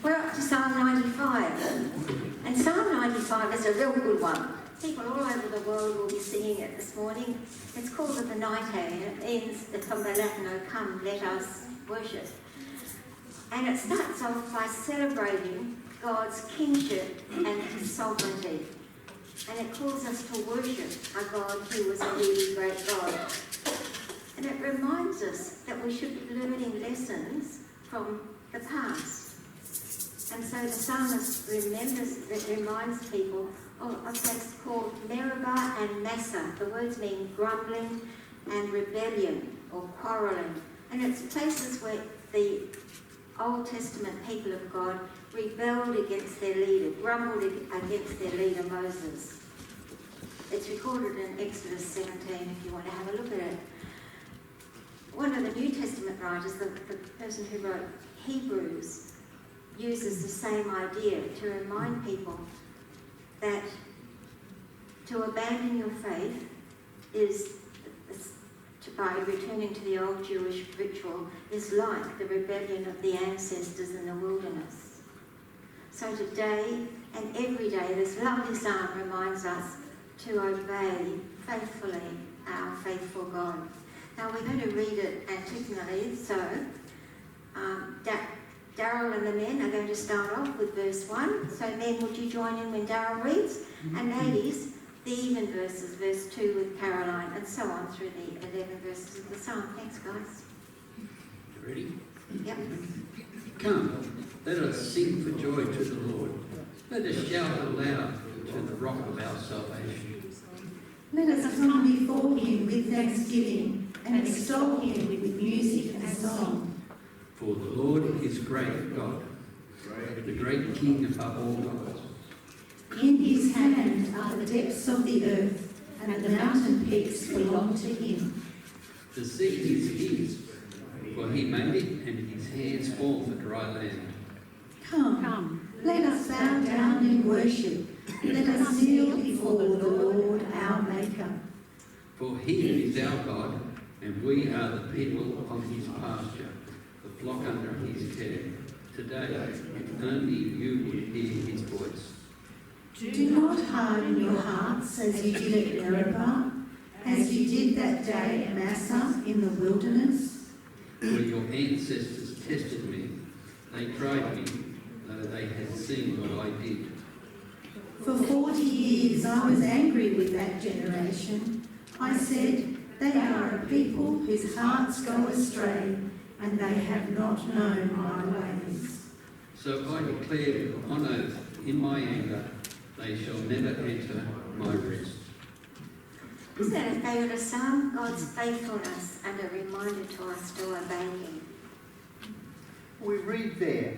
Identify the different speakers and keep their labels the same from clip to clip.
Speaker 1: We're up to Psalm 95, and Psalm 95 is a real good one. People all over the world will be singing it this morning. It's called the Venite, and it means, it's from the Latin, "O come, let us worship." And it starts off by celebrating God's kingship and his sovereignty. And it calls us to worship a God who was a really great God. And it reminds us that we should be learning lessons from the past. And so the psalmist reminds people of a place called Meribah and Massah. The words mean grumbling and rebellion or quarrelling. And it's places where the Old Testament people of God rebelled against their leader, grumbled against their leader Moses. It's recorded in Exodus 17 if you want to have a look at it. One of the New Testament writers, the person who wrote Hebrews, uses the same idea to remind people that to abandon your faith is, by returning to the old Jewish ritual, is like the rebellion of the ancestors in the wilderness. So today and every day, this lovely psalm reminds us to obey faithfully our faithful God. Now we're going to read it antiphonally, so Daryl and the men are going to start off with verse 1. So men, would you join in when Daryl reads? And ladies, the even verses, verse 2 with Caroline, and so on through the 11 verses of the psalm. Thanks, guys.
Speaker 2: You ready?
Speaker 1: Yep.
Speaker 2: Come, let us sing for joy to the Lord. Let us shout aloud to the rock of our salvation.
Speaker 3: Let us come before him with thanksgiving and extol him with music and song.
Speaker 2: For the Lord is great God, the great King above all gods.
Speaker 3: In his hand are the depths of the earth, and the mountain peaks belong to him.
Speaker 2: The sea is his, for he made it, and his hands formed the dry land.
Speaker 3: Come, let us bow down in worship. Let us kneel before the Lord our Maker.
Speaker 2: For he is our God, and we are the people of his pasture, the flock under his care. Today, if only you would hear his voice.
Speaker 3: Do not harden your hearts as you did at Meribah, as you did that day at Massah in the wilderness.
Speaker 2: Where your ancestors tested me, they tried me, though they had seen what I did.
Speaker 3: For 40 years I was angry with that generation. I said, they are a people whose hearts go astray, and they have not known my ways.
Speaker 2: So I declared on oath in my anger, they shall never enter my rest.
Speaker 1: Isn't that a favourite psalm? God's faithfulness and a reminder to us to obey him.
Speaker 4: We read there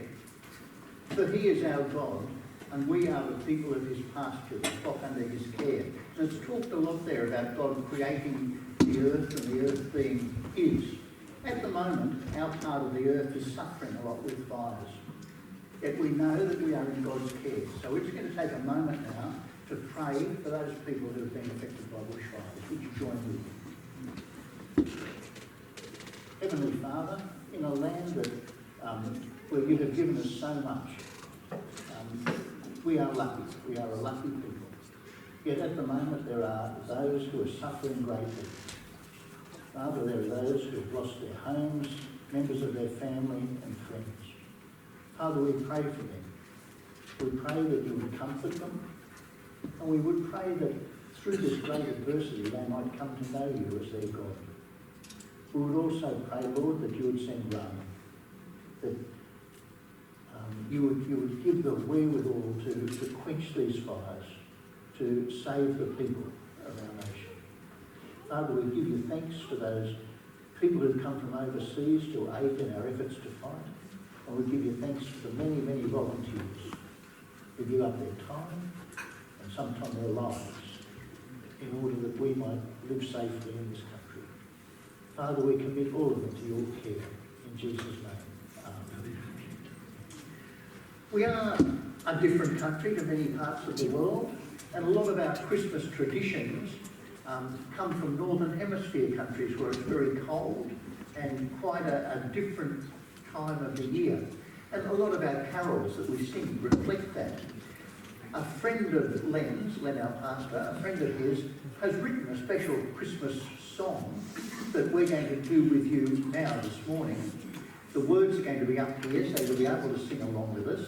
Speaker 4: that he is our God and we are the people of his pasture, the flock under his care. And it's talked a lot there about God creating the earth and the earth being his. At the moment, our part of the earth is suffering a lot with fires. Yet we know that we are in God's care. So we're just going to take a moment now to pray for those people who have been affected by bushfires. Would you join with me? Heavenly Father, in a land that where you have given us so much, we are lucky. We are a lucky people. Yet at the moment there are those who are suffering greatly. Father, there are those who have lost their homes, members of their family and friends. Father, we pray for them. We pray that you would comfort them, and we would pray that through this great adversity they might come to know you as their God. We would also pray, Lord, that you would send rain, that you would give them wherewithal to quench these fires, to save the people of our nation. Father, we give you thanks for those people who come from overseas to aid in our efforts to fight. And we give you thanks for the many, many volunteers who give up their time and sometimes their lives in order that we might live safely in this country. Father, we commit all of them to your care. In Jesus' name, amen. We are a different country to many parts of the world, and a lot of our Christmas traditions come from Northern Hemisphere countries where it's very cold and quite a different time of the year. And a lot of our carols that we sing reflect that. A friend of Len's, Len our pastor, a friend of his, has written a special Christmas song that we're going to do with you now this morning. The words are going to be up here, so you'll be able to sing along with us.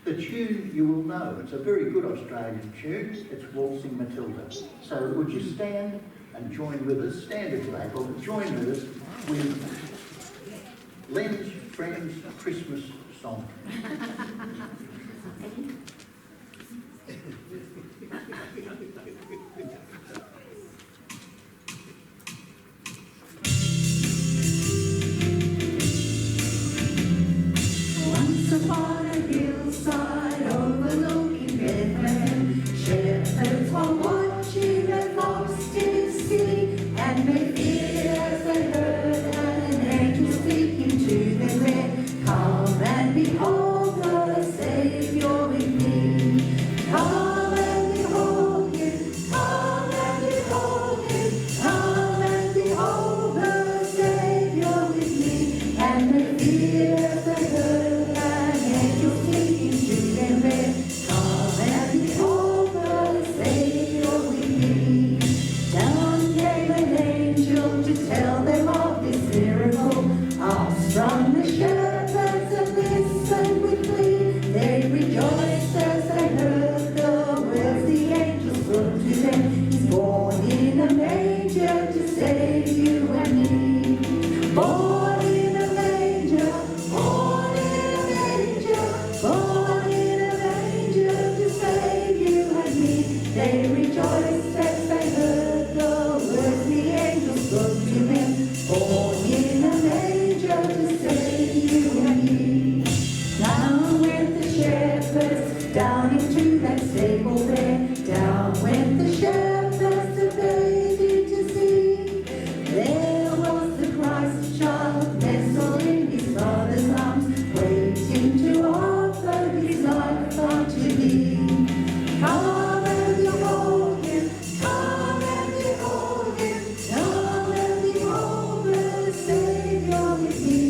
Speaker 4: The tune you will know. It's a very good Australian tune. It's Waltzing Matilda. So would you stand and join with us? Stand if you're able. Join with us with Len's Friends Christmas song.
Speaker 3: Once upon a hillside overlooking Bethlehem, shepherds were watching their flocks to see, and they feared as they heard an angel speaking to them there, "Come and behold the Saviour with me. Come and behold him, come and behold him, come and behold the Saviour with me." And they feared as they heard an angel speaking to them there, "Come and behold the Saviour with me." Down came an angel to tell them of this miracle. Awestruck the shepherds and listened with glee. They rejoiced as they heard the words the angel spoke to them. "He's born in a manger to save you and me. Born in a manger, born in a manger, born in a manger to save you and me." They rejoiced as they heard the words the angel spoke to them. Born in a manger to save you and me. Down went the shepherds, down into that stable there. Down went the shepherds, the baby to see. There was the Christ child, nestled in his father's arms, waiting to offer his life unto thee. Come and behold him, come and behold him, come and behold the Saviour with me.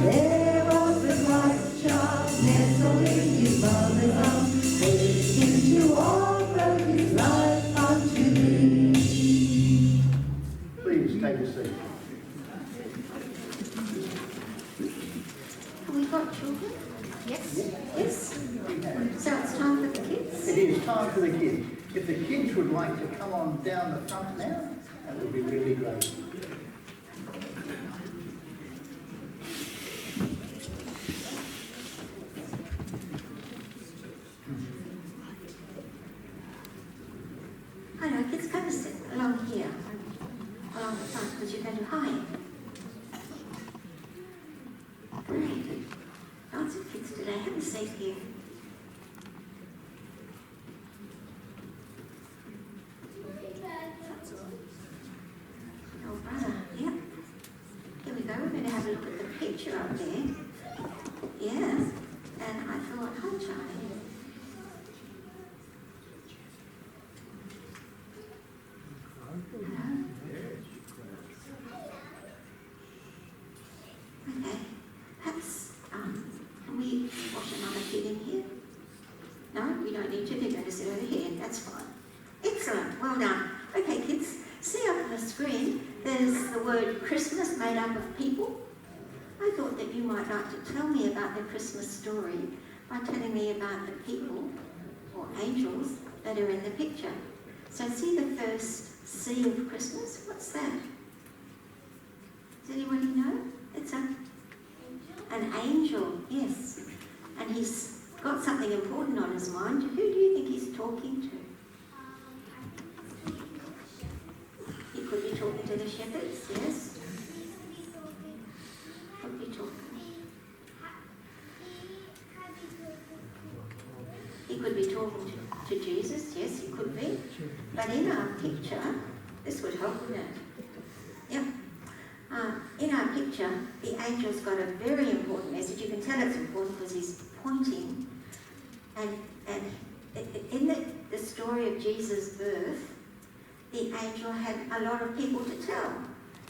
Speaker 3: There was the Christ child, nestled in his mother's arms, waiting to offer his life unto thee.
Speaker 4: Please take a seat.
Speaker 1: Have we got children? Yes. Yes.
Speaker 4: We have.
Speaker 1: So it's time for the kids?
Speaker 4: It is time for the kids. If the kids would like to come on down the front now, that would be really great.
Speaker 1: Hello, kids, come and sit along here, along the front, because you're going to hide. Great. Lots of kids today. Have a seat here. Oh, brother, yep. Here we go. We're going to have a look at the picture up there. Yes. And I thought, hi, Charlie. Hello. Okay. Perhaps, can we wash another kid in here? No, we don't need to. They're going to sit over here. That's fine. Excellent. Well done. Okay, kids. See up on the screen, there's the word Christmas made up of people. I thought that you might like to tell me about the Christmas story by telling me about the people or angels that are in the picture. So see the first C of Christmas? What's that? Does anybody know? It's an angel, yes. And he's got something important on his mind. Who do you think he's talking to? He could be talking to the shepherds, yes. Could be talking. He could be talking to Jesus, yes, he could be. But in our picture, this would help, wouldn't it? Yep. In our picture, the angel's got a very important message. You can tell it's important because he's pointing. And in the story of Jesus' birth, the angel had a lot of people to tell.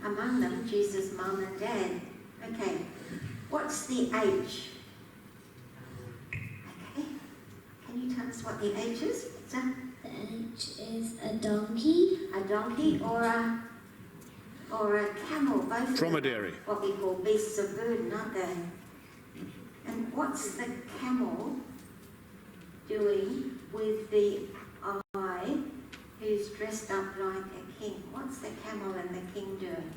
Speaker 1: among them Jesus' mum and dad. Okay, what's the H? Okay, can you tell us what the H is? It's
Speaker 5: The H is a donkey.
Speaker 1: a donkey or a camel, both of them
Speaker 6: Dromedary.
Speaker 1: are what we call beasts of burden, aren't they? And what's the camel doing with the eye who's dressed up like a king? What's the camel and the king doing?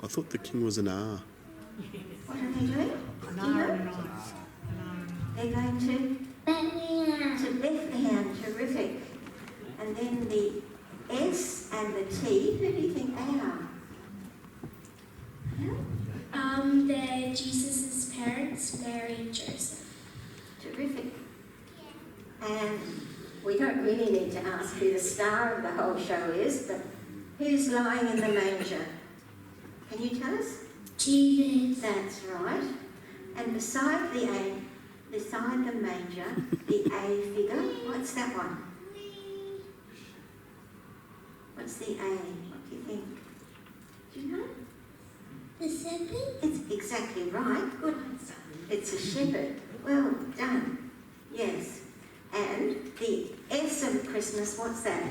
Speaker 6: I thought the king was an R.
Speaker 1: What are they doing? Do you know? They're going to Bethlehem. Terrific. And then the S and the T, who do you think they are? Yeah?
Speaker 5: They're Jesus' parents, Mary and Joseph.
Speaker 1: Terrific. And we don't really need to ask who the star of the whole show is, but who's lying in the manger? Can you tell us?
Speaker 5: Jesus.
Speaker 1: That's right. And beside the manger, the A figure, what's that one? What's the A? What do you think? Do you know?
Speaker 5: The shepherd.
Speaker 1: It's exactly right. Good. It's a shepherd. Well done. Yes. And the S of Christmas, what's that?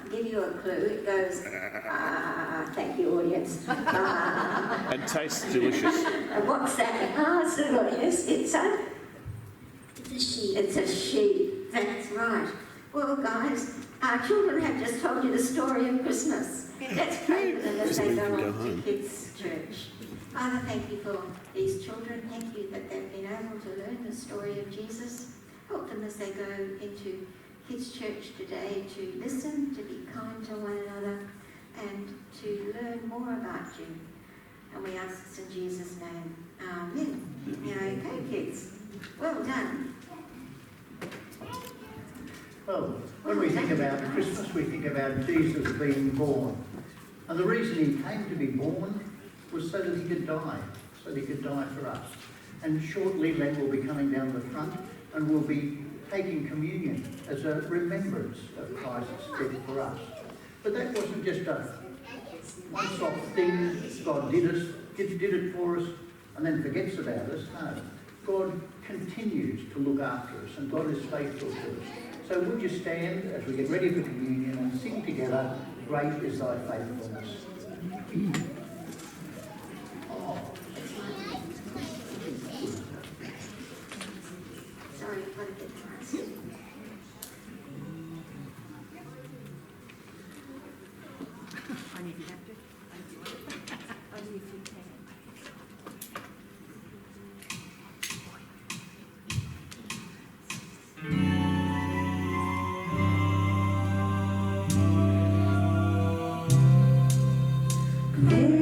Speaker 1: I'll give you a clue. It goes, thank you, audience.
Speaker 6: And tastes delicious.
Speaker 1: And what's that? It's an audience. It's
Speaker 5: The sheep.
Speaker 1: a sheep. That's right. Well, guys, our children have just told you the story of Christmas. Let's pray for them as they go
Speaker 6: Go
Speaker 1: on to
Speaker 6: home.
Speaker 1: kids' church. Father, thank you for these children. Thank you that they've been able to learn the story of Jesus. Help them as they go into kids' church today to listen, to be kind to one another, and to learn more about you. And we ask this in Jesus' name. Amen. Yeah, okay, kids. Well done.
Speaker 4: Well, when we think about Christmas, we think about Jesus being born. And the reason he came to be born was so that he could die, so that he could die for us. And shortly Len will be coming down the front and we'll be taking communion as a remembrance of Christ's death for us. But that wasn't just a one-off thing. God did it for us and then forgets about us. No, God continues to look after us and God is faithful to us. So would you stand as we get ready for communion and sing together, Great is Thy Faithfulness.
Speaker 1: Sorry, I've got a bit fast.
Speaker 3: There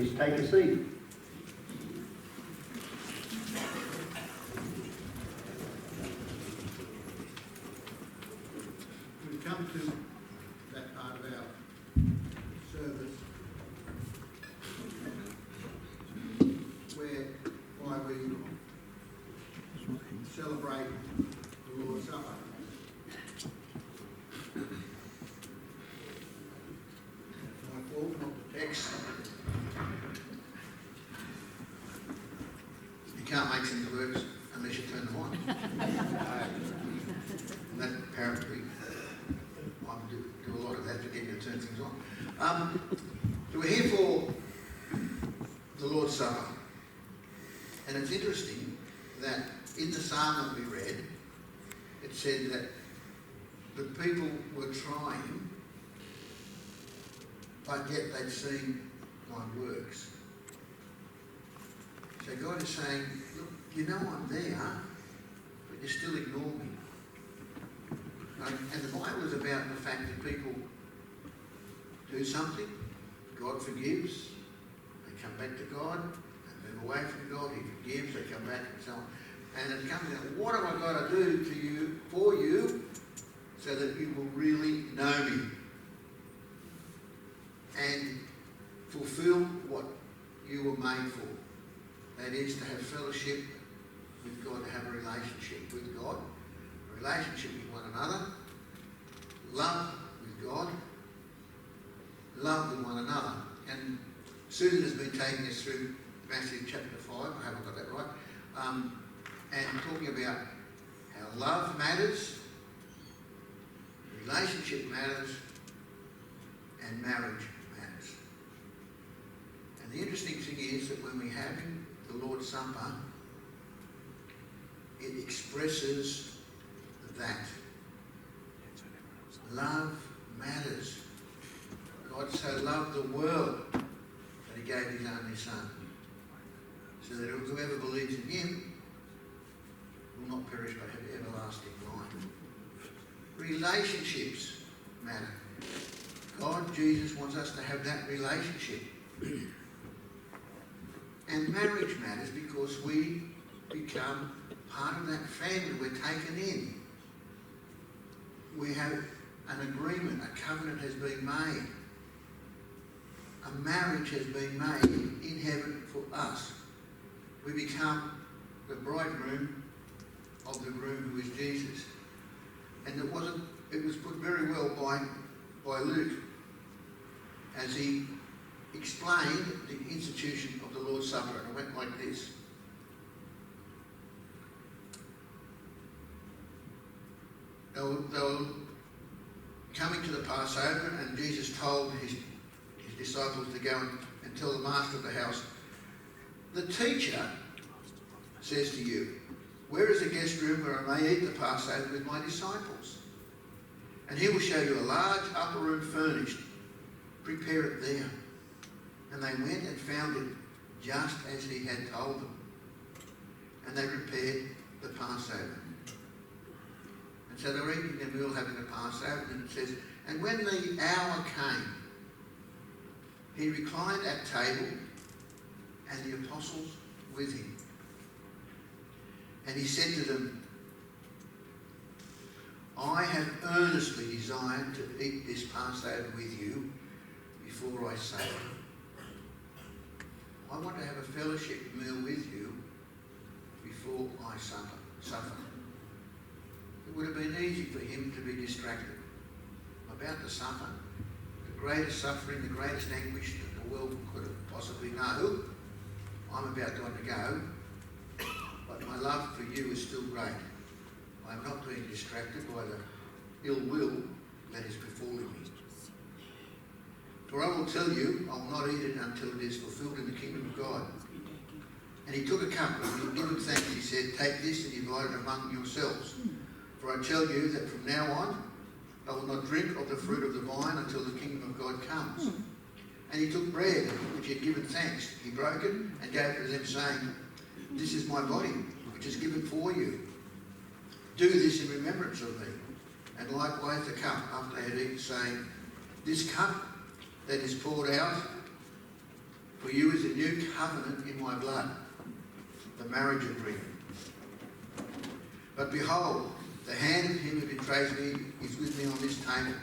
Speaker 4: please take a seat.
Speaker 7: We've come to that part of our service why we celebrate the Lord's Supper. My fault, not the text. You can't make things work unless you turn them on. And that apparently, I do a lot of that to get you to turn things on. So we're here for the Lord's Supper. And it's interesting that in the psalm that we read, it said that the people were trying, but yet they'd seen my works. So God is saying, look, you know I'm there, but you still ignore me. And the Bible is about the fact that people do something, God forgives, they come back to God, they move away from God, He forgives, they come back and so on. And it comes down, what have I got to do to you, for you, so that you will really know me and fulfill what you were made for. That is to have fellowship with God, to have a relationship with God, a relationship with one another, love with God, love with one another. And Susan has been taking us through Matthew chapter 5, I haven't got that right, and talking about how love matters, relationship matters, and marriage matters. And the interesting thing is that when we have the Lord's Supper, it expresses that. Love matters. God so loved the world that He gave His only Son, so that whoever believes in Him will not perish but have everlasting life. Relationships matter. God, Jesus, wants us to have that relationship. And marriage matters because we become part of that family. We're taken in. We have an agreement, a covenant has been made. A marriage has been made in heaven for us. We become the bridegroom of the groom who is Jesus. And it was put very well by Luke as he explained the institution of the Lord's Supper, and it went like this. They were coming to the Passover, and Jesus told his disciples to go and tell the master of the house, the teacher says to you, where is the guest room where I may eat the Passover with my disciples? And he will show you a large upper room furnished. Prepare it there. And they went and found it just as he had told them. And they prepared the Passover. And so they were eating their meal, having the Passover, and it says, and when the hour came, he reclined at table, and the apostles with him. And he said to them, I have earnestly desired to eat this Passover with you before I suffer. I want to have a fellowship meal with you before I suffer. It would have been easy for him to be distracted about the supper, the greatest suffering, the greatest anguish that the world could have possibly known. I'm about to undergo, but my love for you is still great. I am not being distracted by the ill will that is befalling me. For I will tell you, I will not eat it until it is fulfilled in the kingdom of God. And he took a cup, and when he had given thanks, he said, take this and divide it among yourselves. For I tell you that from now on, I will not drink of the fruit of the vine until the kingdom of God comes. And he took bread, which he had given thanks. He broke it and gave it to them, saying, this is my body, which is given for you. Do this in remembrance of me. And likewise the cup after they had eaten, saying, this cup that is poured out For you is a new covenant in my blood, the marriage agreement. But behold, the hand of him who betrays me is with me on this table.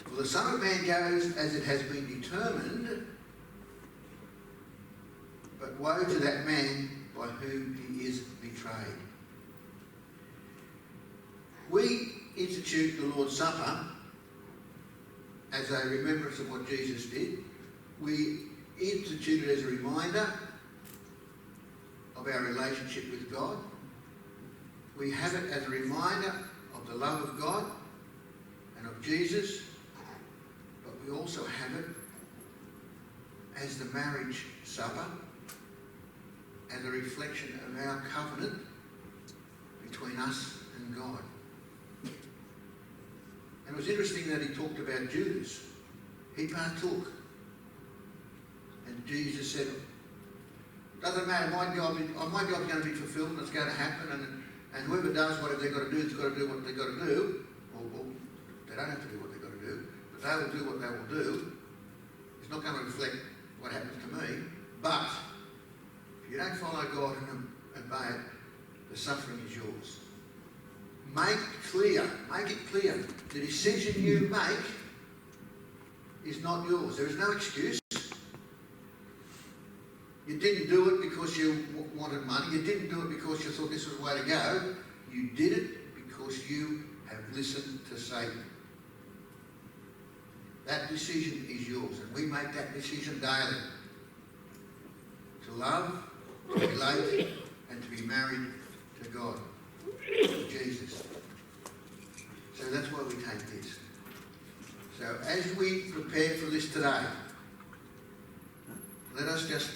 Speaker 7: For the Son of Man goes as it has been determined, but woe to that man by whom he is betrayed. We institute the Lord's Supper as a remembrance of what Jesus did. We institute it as a reminder of our relationship with God. We have it as a reminder of the love of God and of Jesus, but we also have it as the marriage supper, as a reflection of our covenant between us and God. And it was interesting that he talked about Judas. He partook. And Jesus said, doesn't matter, my job's going to be fulfilled and it's going to happen, and whoever does whatever they've got to do has got to do what they've got to do. Or they don't have to do what they've got to do, but they will do what they will do. It's not going to reflect what happens to me. But if you don't follow God and obey it, the suffering is yours. Make it clear, the decision you make is not yours. There is no excuse. You didn't do it because you wanted money. You didn't do it because you thought this was the way to go. You did it because you have listened to Satan. That decision is yours, and we make that decision daily. To love, to relate, and to be married to God, to Jesus. So that's why we take this. So as we prepare for this today, let us just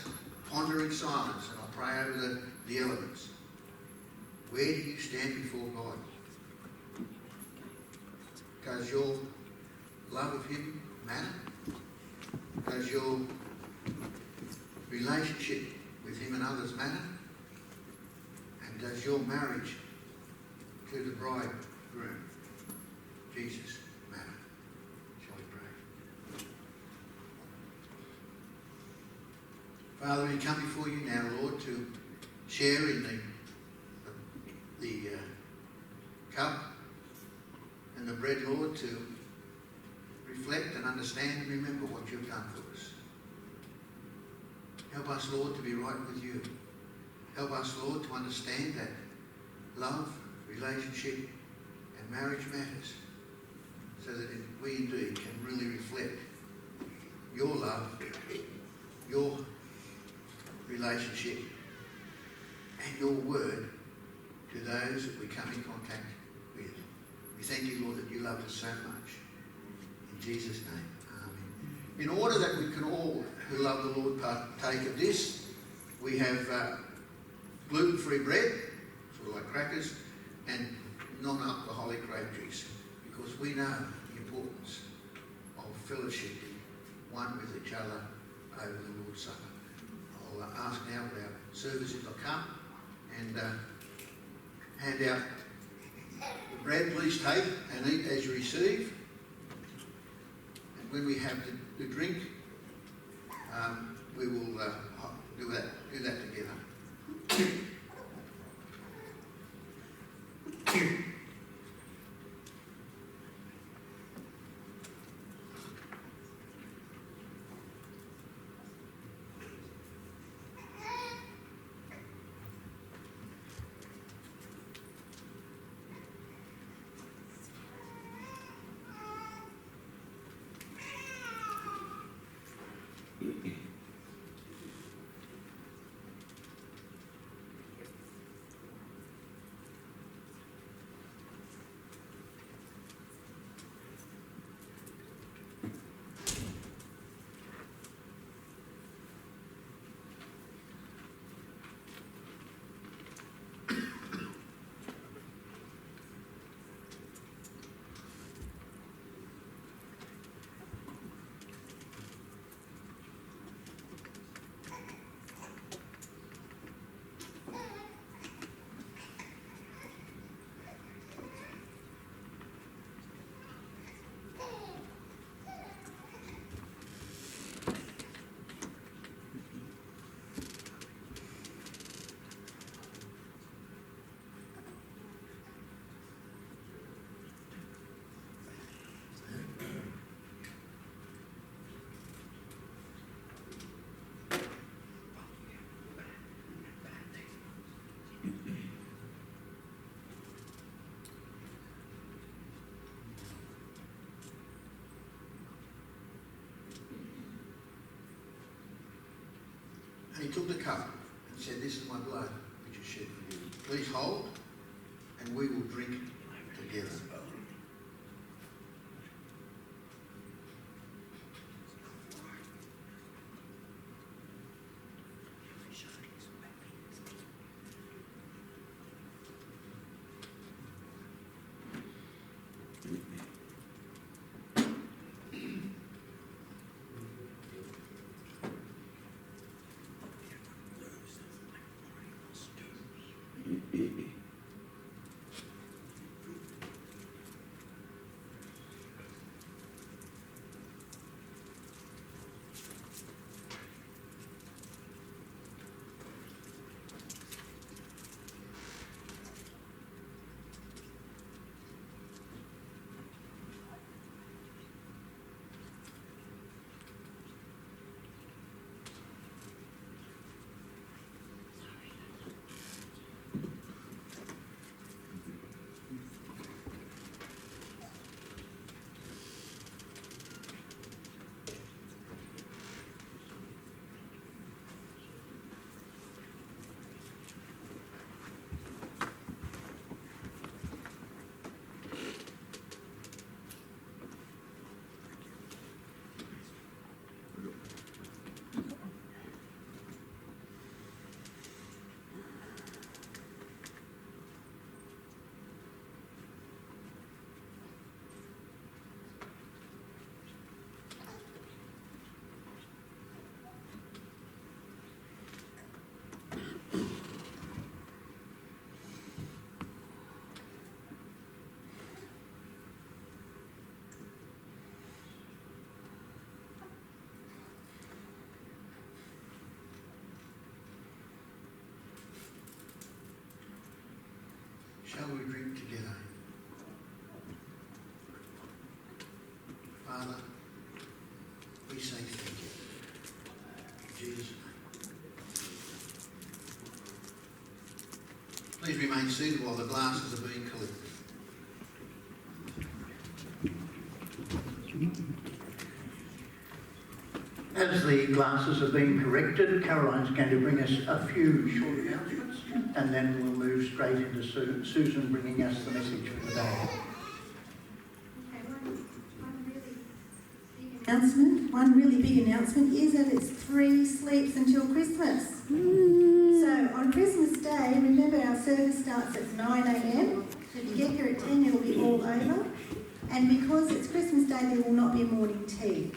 Speaker 7: ponder in silence, and I'll pray over the elements. Where do you stand before God? Does your love of him matter? Does your relationship with him and others matter? And does your marriage to the bridegroom, Jesus, matter? Shall we pray? Father, we come before you now, Lord, to share in the cup and the bread, Lord, to reflect and understand and remember what you've done for us. Help us, Lord, to be right with you. Help us, Lord, to understand that love, relationship and marriage matters, so that we indeed can really reflect your love, your relationship and your word to those that we come in contact with. We thank you, Lord, that you love us so much. In Jesus' name, amen. In order that we can all, who love the Lord, partake of this, we have gluten-free bread, sort of like crackers, and non-alcoholic grape juice, because we know the importance of fellowship, one with each other over the Lord's Supper. I'll ask now for our servers if they'll come and hand out the bread. Please take and eat as you receive. And when we have the drink, we will do that together. And he took the cup and said, "This is my blood, which is shed for you. Please hold, and we will drink together." Shall we drink together? Father, we say thank you. In Jesus' name. Please remain seated while the glasses are being collected. As the glasses are being corrected, Caroline's going to bring us a few short announcements, and then we'll move straight into Susan bringing us the message for the day.
Speaker 3: One really big announcement is that it's 3 sleeps until Christmas. So on Christmas Day, remember our service starts at 9 a.m. So if you get here at 10, it'll be all over. And because it's Christmas Day, there will not be morning tea.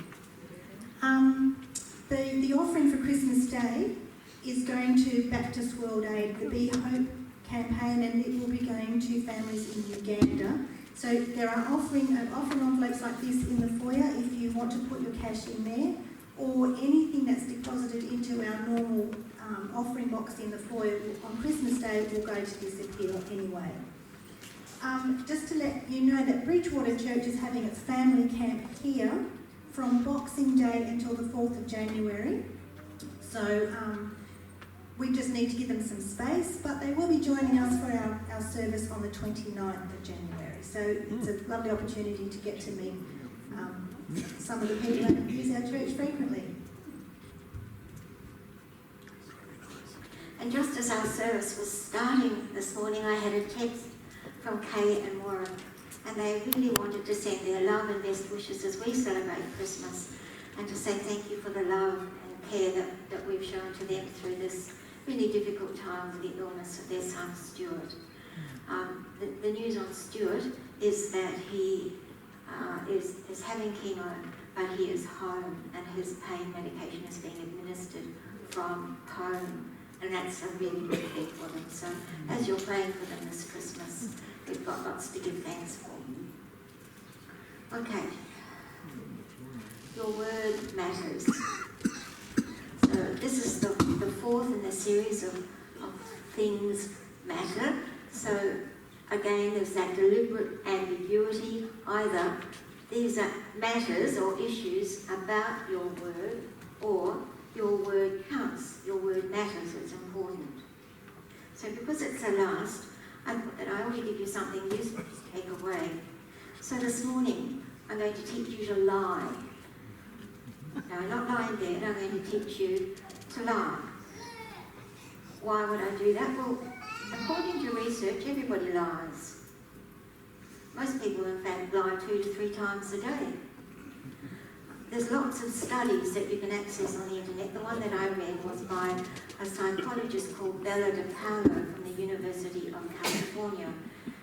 Speaker 3: The offering for Christmas Day is going to Baptist World Aid, the Be Hope campaign, and it will be going to families in Uganda. So there are offering envelopes like this in the foyer if you want to put your cash in there, or anything that's deposited into our normal offering box in the foyer on Christmas Day will go to this appeal anyway. Just to let you know that Bridgewater Church is having its family camp here from Boxing Day until the 4th of January. So we just need to give them some space, but they will be joining us for our service on the 29th of January. So it's a lovely opportunity to get to meet some of the people that use our church frequently.
Speaker 1: And just as our service was starting this morning, I had a text from Kay and Warren, and they really wanted to send their love and best wishes as we celebrate Christmas, and to say thank you for the love and care that we've shown to them through this really difficult time with the illness of their son Stuart. The news on Stuart is that he is having chemo, but he is home, and his pain medication is being administered from home, and that's a really big thing for them. So as you're praying for them this Christmas, we've got lots to give thanks for. Okay, your word matters. So this is the fourth in the series of things matter. So again, there's that deliberate ambiguity. Either these are matters or issues about your word, or your word counts, your word matters, it's important. So because it's the last, I thought that I ought to give you something useful to take away. So this morning, I'm going to teach you to lie. No, not lie in bed, I'm going to teach you to lie. why would I do that? Well, according to research, everybody lies. Most people, in fact, lie 2 to 3 times a day. There's lots of studies that you can access on the internet. The one that I read was by a psychologist called Bella DePaulo from the University of California.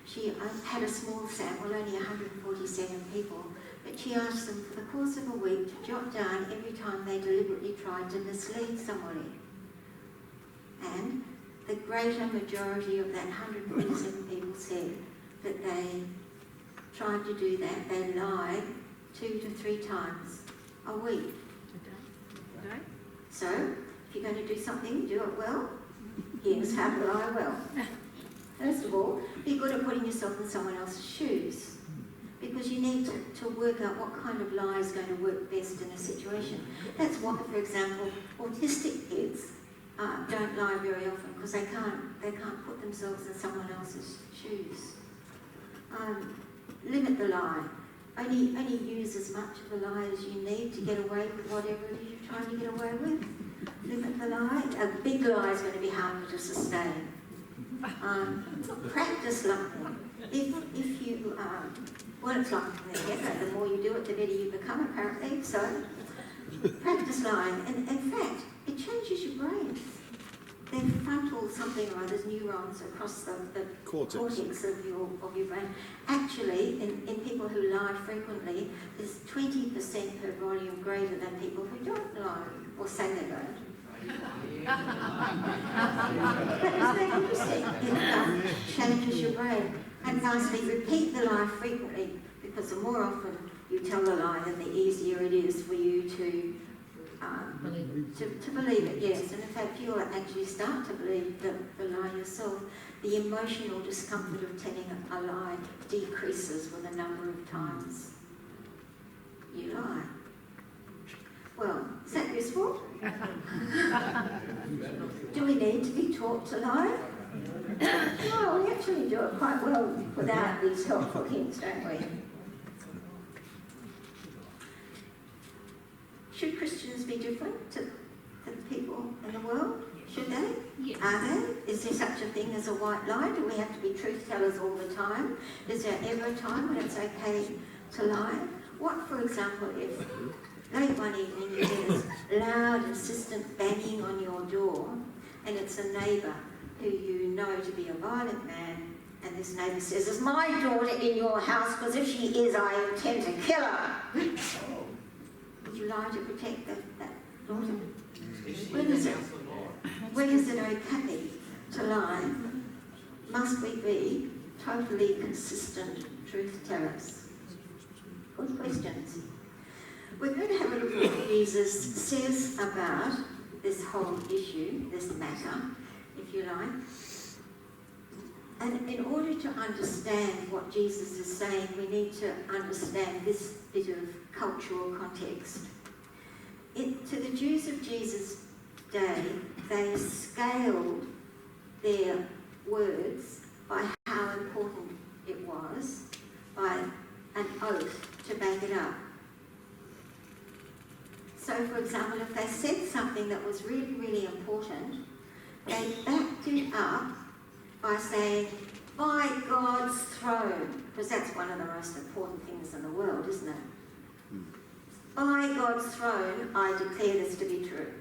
Speaker 1: She had a small sample, only 147 people, but she asked them for the course of a week to jot down every time they deliberately tried to mislead somebody. And the greater majority of that 147 people said that they tried to do that. They lied 2 to 3 times a week. So, if you're going to do something, do it well. Here's how to lie well. First of all, be good at putting yourself in someone else's shoes, because you need to work out what kind of lie is going to work best in a situation. That's why, for example, autistic kids don't lie very often, because they can't put themselves in someone else's shoes. Limit the lie. Only use as much of the lie as you need to get away with whatever it is you're trying to get away with. Limit the lie. A big lie is going to be harder to sustain. Practice lying. If you, well, it's like the more you do it, the better you become, apparently. So, practice lying. And in fact, it changes your brain. The frontal something or other's neurons across the cortex of your brain. Actually, in people who lie frequently, there's 20% per volume greater than people who don't lie, or say they don't. But isn't that interesting? It changes your brain. And lastly, repeat the lie frequently, because the more often you tell the lie, then the easier it is for you to believe it, yes. And in fact, you'll actually start to believe the lie yourself. The emotional discomfort of telling a lie decreases with the number of times you lie. Well, is that useful? Do we need to be taught to lie? Well, we actually do it quite well without these helpful hints, don't we? Should Christians be different to people in the world? Should they?
Speaker 5: Yes.
Speaker 1: Are they? Is there such a thing as a white lie? Do we have to be truth tellers all the time? Is there ever a time when it's okay to lie? What, for example, if late one evening you hear this loud, insistent banging on your door, and it's a neighbour who you know to be a violent man, and this neighbour says, "Is my daughter in your house? Because if she is, I intend to kill her." Would you lie to protect that daughter? When is it okay to lie? Must we be totally consistent truth tellers? Good questions. We're going to have a look at what Jesus says about this whole issue, this matter, if you like. And in order to understand what Jesus is saying, we need to understand this bit of cultural context. To the Jews of Jesus' day, they scaled their words by how important it was, by an oath to back it up. So, for example, if they said something that was really, really important, they backed it up by saying, "By God's throne," because that's one of the most important things in the world, isn't it? "By God's throne, I declare this to be true."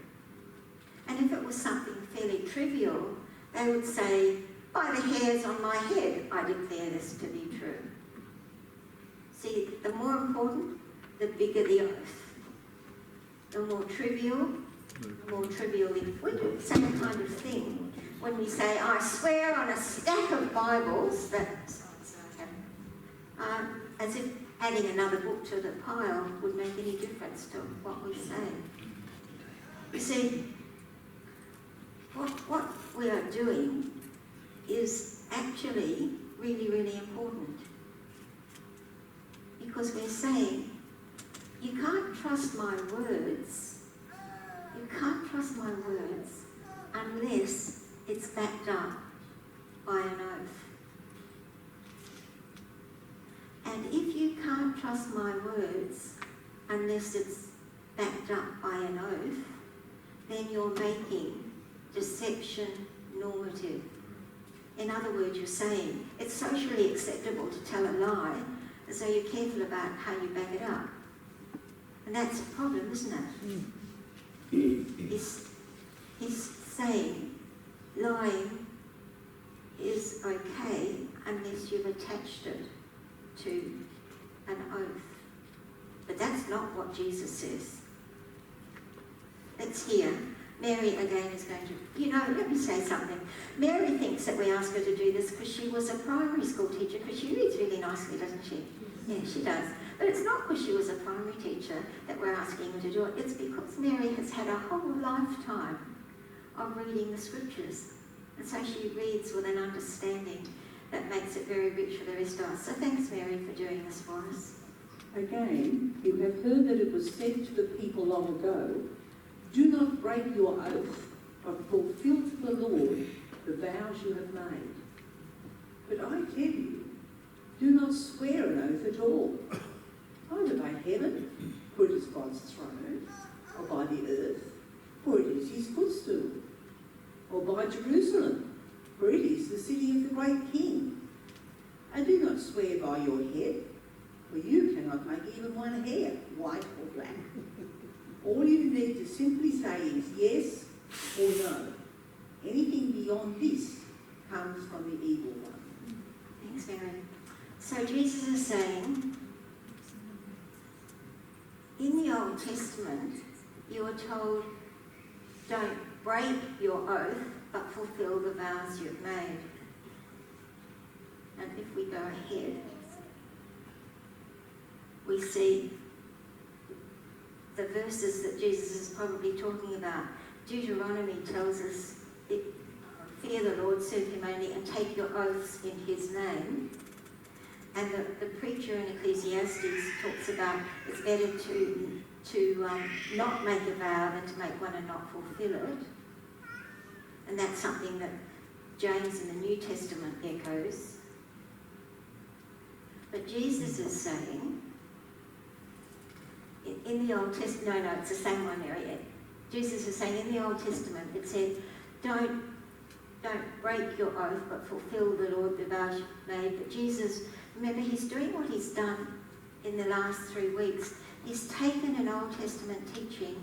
Speaker 1: And if it was something fairly trivial, they would say, "By the hairs on my head, I declare this to be true." See, the more important, the bigger the oath. The more trivial, the more trivial. We do the same kind of thing when we say, "I swear on a stack of Bibles that," as if adding another book to the pile would make any difference to what we say. You see, what we are doing is actually really, really important, because we're saying, you can't trust my words, unless it's backed up by an oath. And if you can't trust my words unless it's backed up by an oath, then you're making deception normative. In other words, you're saying it's socially acceptable to tell a lie, and so you're careful about how you back it up. And that's a problem, isn't it? He's saying lying is okay unless you've attached it to an oath. But that's not what Jesus says. It's here. Mary again is going to, let me say something. Mary thinks that we ask her to do this because she was a primary school teacher, because she reads really nicely, doesn't she? Yeah, she does. But it's not because she was a primary teacher that we're asking her to do it. It's because Mary has had a whole lifetime of reading the scriptures. And so she reads with an understanding that makes it very rich for the rest of us. So thanks, Mary, for doing this for us.
Speaker 8: Again, you have heard that it was said to the people long ago, do not break your oath, but fulfill to the Lord the vows you have made. But I tell you, do not swear an oath at all, either by heaven, for it is God's throne, or by the earth, for it is his footstool, or by Jerusalem, for it is the city of the great King. And do not swear by your head, for you cannot make even one hair white or black. All you need to simply say is yes or no. Anything beyond this comes from the evil one.
Speaker 1: Thanks, Mary. So Jesus is saying, in the Old Testament, you are told, don't break your oath, but fulfill the vows you've made. And if we go ahead, we see the verses that Jesus is probably talking about. Deuteronomy tells us, fear the Lord, serve him only, and take your oaths in his name. And the preacher in Ecclesiastes talks about it's better to not make a vow than to make one and not fulfill it. And that's something that James in the New Testament echoes. But Jesus is saying, in the Old Testament, no, it's the same one there. Yeah. Jesus is saying in the Old Testament, it said, don't break your oath, but fulfill the Lord the vows you've made. But Jesus, remember, he's doing what he's done in the last 3 weeks. He's taken an Old Testament teaching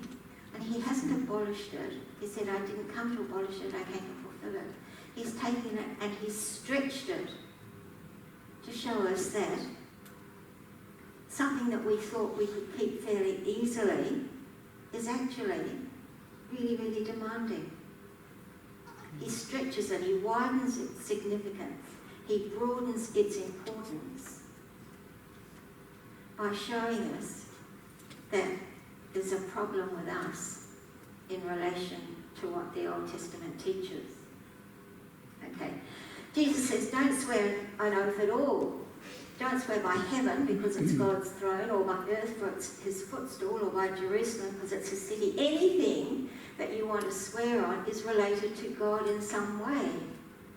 Speaker 1: and he hasn't abolished it. He said, I didn't come to abolish it, I came to fulfill it. He's taken it and he's stretched it to show us that something that we thought we could keep fairly easily is actually really, really demanding. He stretches it, he widens its significance, he broadens its importance by showing us that there's a problem with us in relation to what the Old Testament teaches. Okay, Jesus says, don't swear an oath at all. Don't swear by heaven because it's God's throne, or by earth for it's his footstool, or by Jerusalem because it's his city. Anything that you want to swear on is related to God in some way.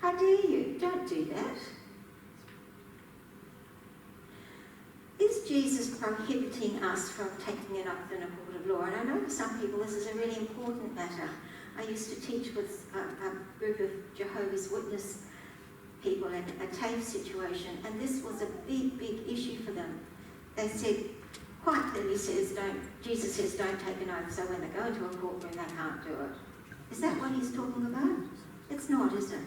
Speaker 1: How dare you? Don't do that. Is Jesus prohibiting us from taking an oath in a court of law? And I know for some people this is a really important matter. I used to teach with a group of Jehovah's Witness people in a TAFE situation, and this was a big, big issue for them. They said, quite clearly Jesus says don't take an oath, so when they go into a courtroom they can't do it. Is that what he's talking about? It's not, is it?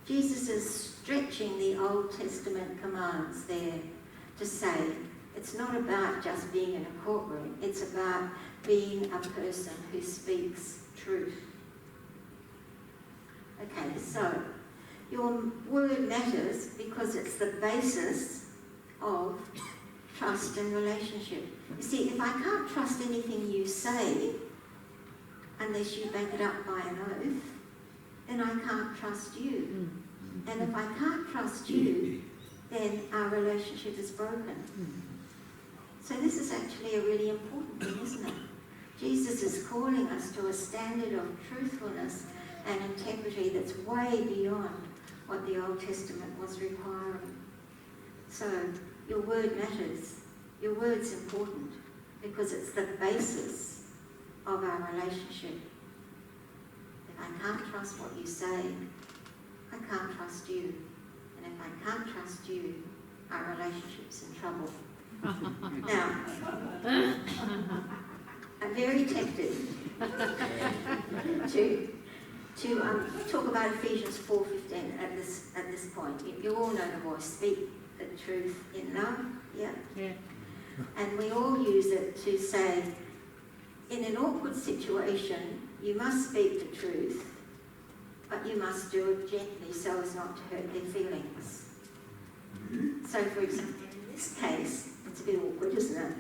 Speaker 1: Jesus is stretching the Old Testament commands there to say it's not about just being in a courtroom, it's about being a person who speaks truth. Okay, so your word matters because it's the basis of trust and relationship. You see, if I can't trust anything you say unless you back it up by an oath, then I can't trust you. And if I can't trust you, then our relationship is broken. So this is actually a really important thing, isn't it? Jesus is calling us to a standard of truthfulness and integrity that's way beyond what the Old Testament was requiring. So your word matters. Your word's important because it's the basis of our relationship. If I I can't trust what you say, I can't trust you. And if I can't trust you, our relationship's in trouble. Now, I'm very tempted to talk about Ephesians 4:15 at this point. You all know the voice, speak the truth in love, yeah? And we all use it to say, in an awkward situation, you must speak the truth, but you must do it gently so as not to hurt their feelings. So, for example, in this case, it's a bit awkward, isn't it?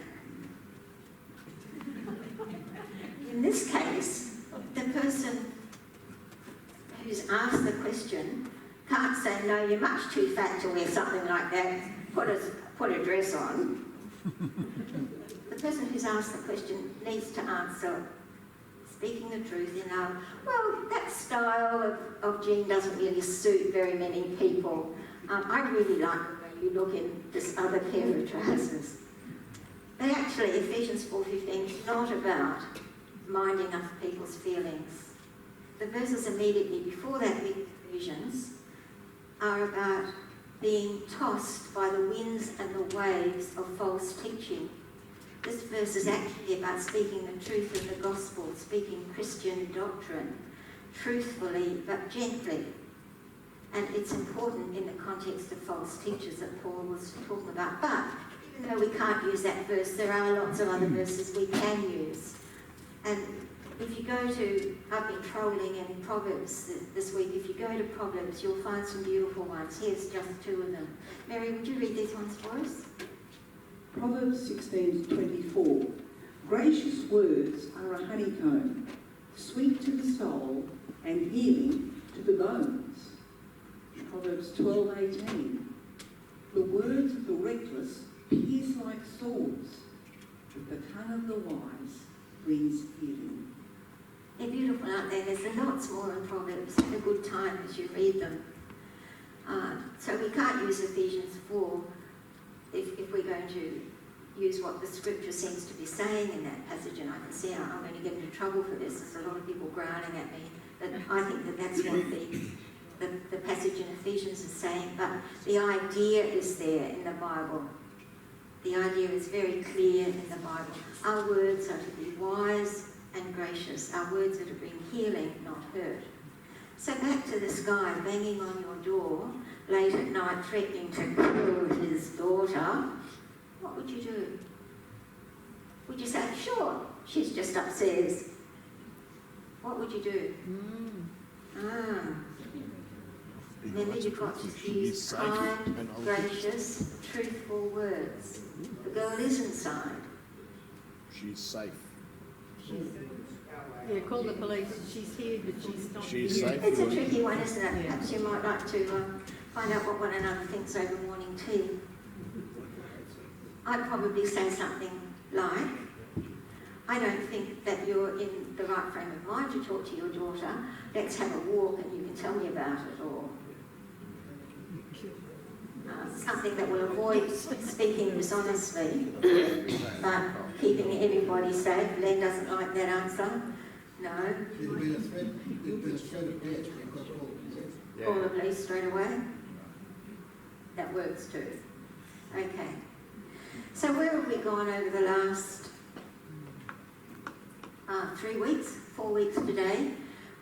Speaker 1: In this case, the person who's asked the question can't say, no, you're much too fat to wear something like that, put a dress on. The person who's asked the question needs to answer, speaking the truth in love. Well, that style of jean doesn't really suit very many people. I really like the way you look in this other pair of trousers. But actually, Ephesians 4:15 is not about minding other people's feelings. The verses immediately before that, with Ephesians, are about being tossed by the winds and the waves of false teaching. This verse is actually about speaking the truth of the gospel, speaking Christian doctrine, truthfully but gently. And it's important in the context of false teachers that Paul was talking about. But even though we can't use that verse, there are lots of other verses we can use. And if you go to, I've been trolling in Proverbs this week, if you go to Proverbs, you'll find some beautiful ones. Here's just two of them. Mary, would you read these ones for us?
Speaker 8: Proverbs 16:24. Gracious words are a honeycomb, sweet to the soul and healing to the bones. Proverbs 12:18. The words of the reckless pierce like swords, but the tongue of the wise brings healing.
Speaker 1: They're beautiful, aren't they? There's lots more in Proverbs. Have a good time as you read them. So we can't use Ephesians 4 if we're going to use what the scripture seems to be saying in that passage, and I can see I'm going to get into trouble for this. There's a lot of people growling at me, but I think that that's what the passage in Ephesians is saying, but the idea is there in the Bible. The idea is very clear in the Bible. Our words are to be wise and gracious. Our words are to bring healing, not hurt. So back to this guy banging on your door late at night, threatening to kill his daughter. What would you do? Would you say, sure, she's just upstairs? What would you do? Remember, you've got to use kind, gracious, truthful words. The girl is inside.
Speaker 6: She's safe.
Speaker 9: Yeah, call the police. She's here, but she's not
Speaker 6: She's
Speaker 9: here.
Speaker 6: safe.
Speaker 1: It's a tricky one, isn't it? Perhaps you might like to find out what one another thinks over morning tea. I'd probably say something like, I don't think that you're in the right frame of mind to talk to your daughter. Let's have a walk and you can tell me about it, or something that will avoid speaking dishonestly, but keeping everybody safe. Len doesn't like that answer. No.
Speaker 10: There's been a threat of death because of all this.
Speaker 1: Call the police straight away. That works too. Okay. So where have we gone over the last 3 weeks, 4 weeks today?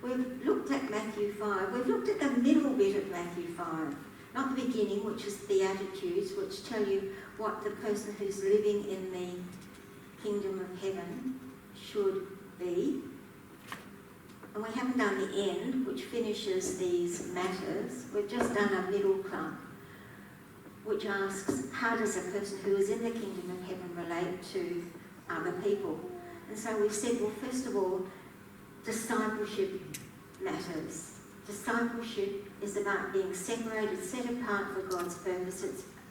Speaker 1: We've looked at Matthew 5. We've looked at the middle bit of Matthew 5. Not the beginning, which is the Beatitudes, which tell you what the person who's living in the kingdom of heaven should be. And we haven't done the end, which finishes these matters. We've just done a middle clump, which asks, how does a person who is in the kingdom of heaven relate to other people? And so we've said, well, first of all, discipleship matters. Discipleship is about being separated, set apart for God's purpose.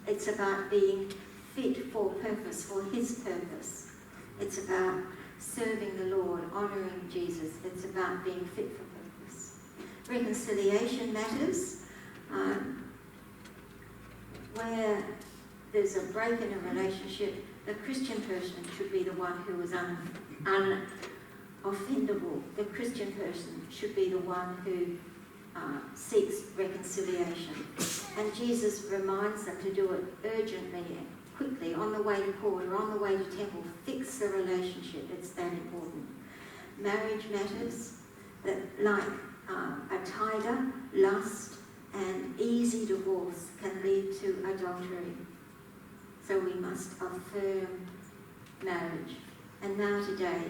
Speaker 1: It's about being fit for purpose, for His purpose. It's about serving the Lord, honouring Jesus. It's about being fit for purpose. Reconciliation matters. Where there's a break in a relationship, the Christian person should be the one who is offendable. The Christian person should be the one who seeks reconciliation. And Jesus reminds them to do it urgently, quickly, on the way to court or on the way to temple. Fix the relationship. It's that important. Marriage matters, that like a tiger, lust, and easy divorce can lead to adultery. So we must affirm marriage. And now today,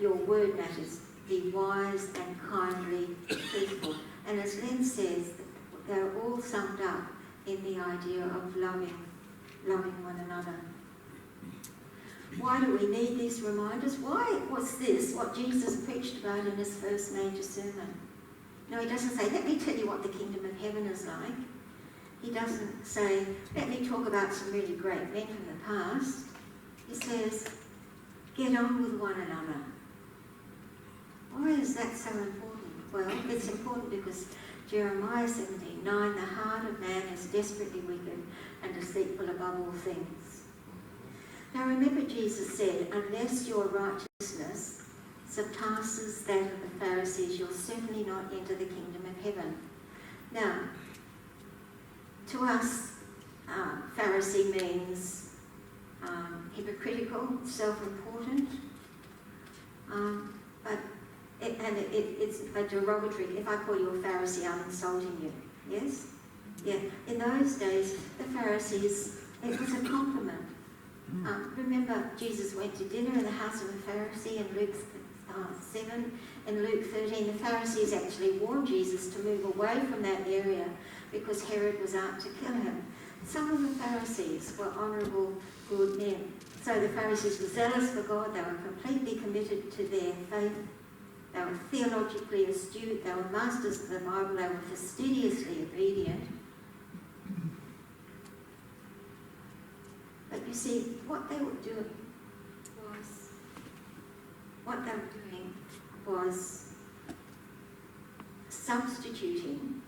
Speaker 1: your word matters. Be wise and kindly, truthful. And as Len says, they're all summed up in the idea of loving one another. Why do we need these reminders? Why was this what Jesus preached about in his first major sermon? No, he doesn't say, let me tell you what the kingdom of heaven is like. He doesn't say, let me talk about some really great men from the past. He says, get on with one another. Why is that so important? Well, it's important because Jeremiah 17:9, the heart of man is desperately wicked and deceitful above all things. Now remember, Jesus said, unless your righteousness surpasses that of the Pharisees, you'll certainly not enter the kingdom of heaven. Now, to us, Pharisee means hypocritical, self-important, but it's a derogatory. If I call you a Pharisee, I'm insulting you. Yes? Yeah. In those days, the Pharisees, it was a compliment. Remember, Jesus went to dinner in the house of a Pharisee in Luke 7. In Luke 13, the Pharisees actually warned Jesus to move away from that area because Herod was out to kill him. Some of the Pharisees were honourable, good men. So the Pharisees were zealous for God. They were completely committed to their faith. They were theologically astute. They were masters of the Bible. They were fastidiously obedient. But you see, what they were doing was substituting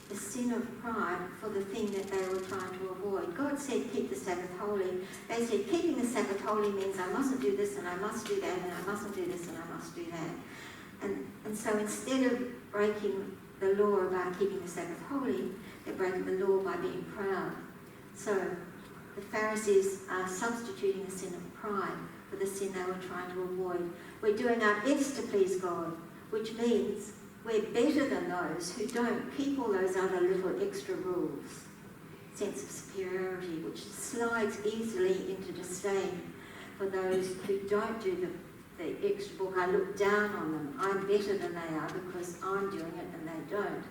Speaker 1: the sin of pride for the thing that they were trying to avoid. God said, keep the Sabbath holy. They said, keeping the Sabbath holy means I mustn't do this and I must do that and I mustn't do this and I must do that. And so instead of breaking the law about keeping the Sabbath holy, they're breaking the law by being proud. So the Pharisees are substituting the sin of pride for the sin they were trying to avoid. We're doing our best to please God, which means we're better than those who don't keep all those other little extra rules. Sense of superiority, which slides easily into disdain for those who don't do the extra book. I look down on them. I'm better than they are because I'm doing it and they don't.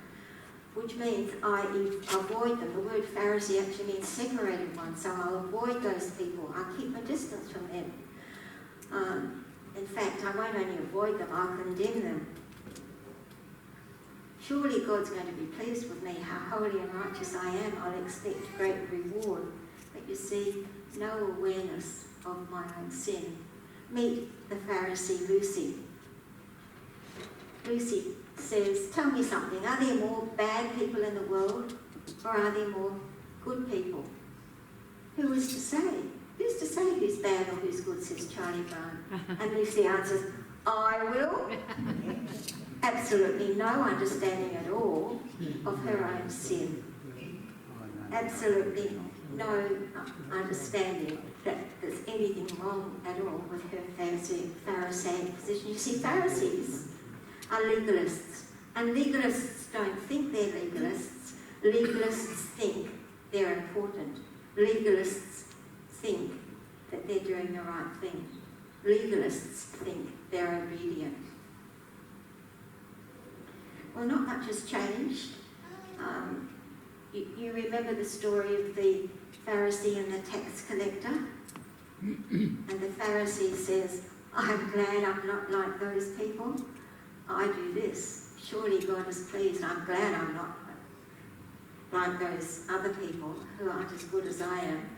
Speaker 1: Which means I avoid them. The word Pharisee actually means separated one, so I'll avoid those people. I'll keep my distance from them. In fact, I won't only avoid them, I'll condemn them. Surely God's going to be pleased with me, how holy and righteous I am. I'll expect great reward. But you see, no awareness of my own sin. Meet the Pharisee Lucy. Lucy says, tell me something. Are there more bad people in the world or are there more good people? Who is to say? Who's to say who's bad or who's good, says Charlie Brown. And Lucy answers, I will. Absolutely no understanding at all of her own sin. Absolutely no understanding that there's anything wrong at all with her Pharisaic position. You see, Pharisees are legalists, and legalists don't think they're legalists. Legalists think they're important. Legalists think that they're doing the right thing. Legalists think they're obedient. Well, not much has changed. You remember the story of the Pharisee and the tax collector? And the Pharisee says, I'm glad I'm not like those people. I do this. Surely God is pleased. I'm glad I'm not like those other people who aren't as good as I am.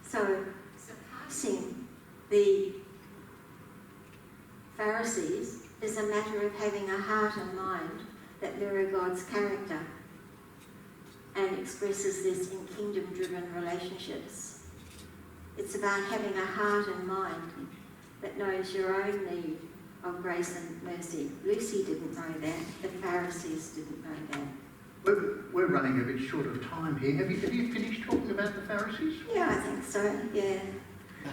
Speaker 1: So, surpassing the Pharisees is a matter of having a heart and mind that mirror God's character and expresses this in kingdom-driven relationships. It's about having a heart and mind that knows your own need of grace and mercy. Lucy didn't know that. The Pharisees didn't know that.
Speaker 4: We're running a bit short of time here. Have you finished talking about the Pharisees?
Speaker 1: Yeah, I think so, yeah.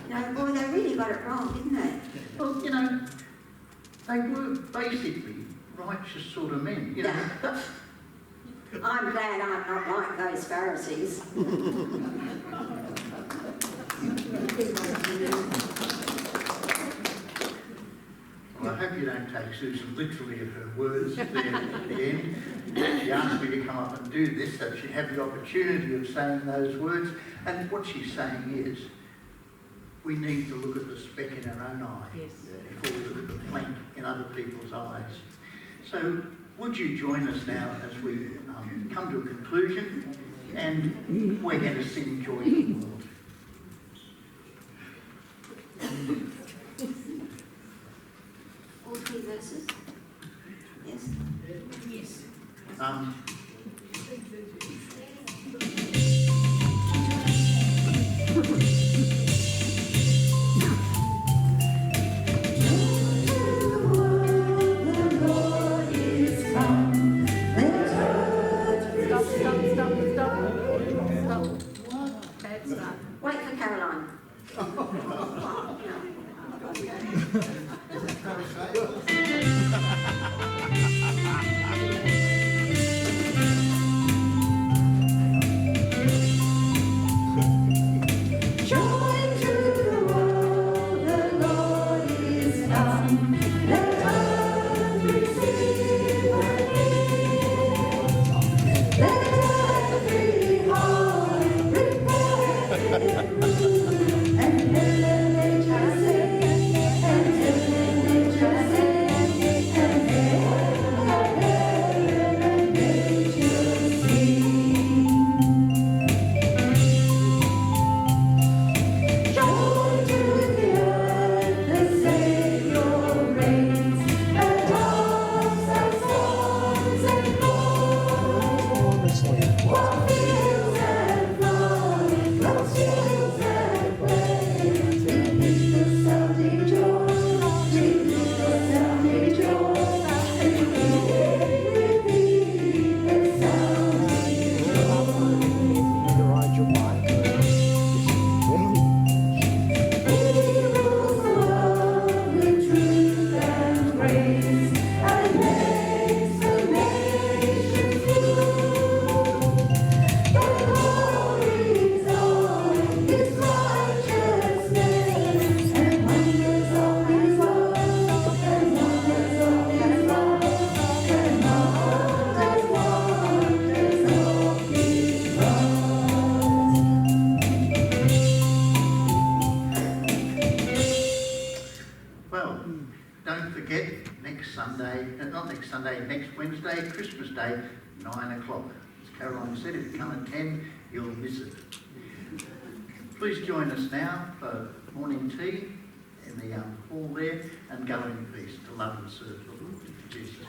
Speaker 1: No, boy, they really got it wrong, didn't they?
Speaker 4: Well, you know, they were basically righteous sort of men, you know.
Speaker 1: I'm glad I'm not like those Pharisees.
Speaker 4: Well, I hope you don't take Susan literally at her words there at the end. She asked me to come up and do this so she'd have the opportunity of saying those words. And what she's saying is, we need to look at the speck in our own eye before we look at the plank in other people's eyes. So would you join us now as we come to a conclusion, and we're going to sing Joy to the World.
Speaker 1: All three verses? Yes?
Speaker 9: Yes.
Speaker 1: Wait for Caroline.
Speaker 4: Next Wednesday, Christmas Day, 9 o'clock. As Caroline said, if you come at 10, you'll miss it. Please join us now for morning tea in the hall there, and go in peace to love and serve the Lord Jesus.